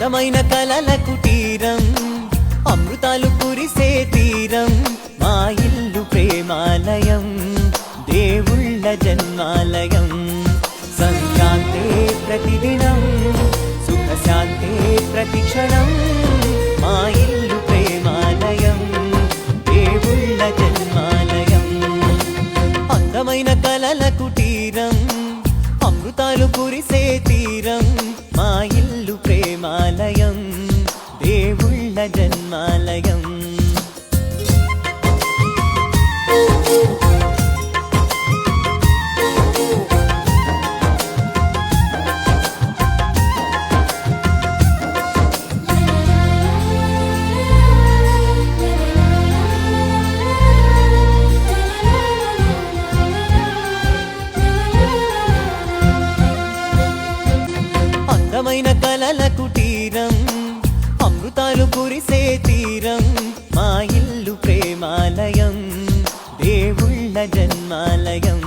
అందమైన కలల కుటీరం అమృతాలు కురిసే తీరం మా ఇల్లు ప్రేమాలయం దేవుళ్ళ జన్మాలయం సంక్రాంతే ప్రతిదినం సుఖశాంతే ప్రతిక్షణం మా ఇల్లు ప్రేమాలయం దేవుళ్ళ జన్మాలయం అందమైన కలల కుటీరం అమృతాలు కురిసే తీరం మా ఇల్లు ప్రేమాలయం దేవుళ్ళ జన్మాలయం అందమైన కలల కుటీరం అమృతాలు కురిసే తీరం మా ఇల్లు ప్రేమాలయం దేవుళ్ళ జన్మాలయం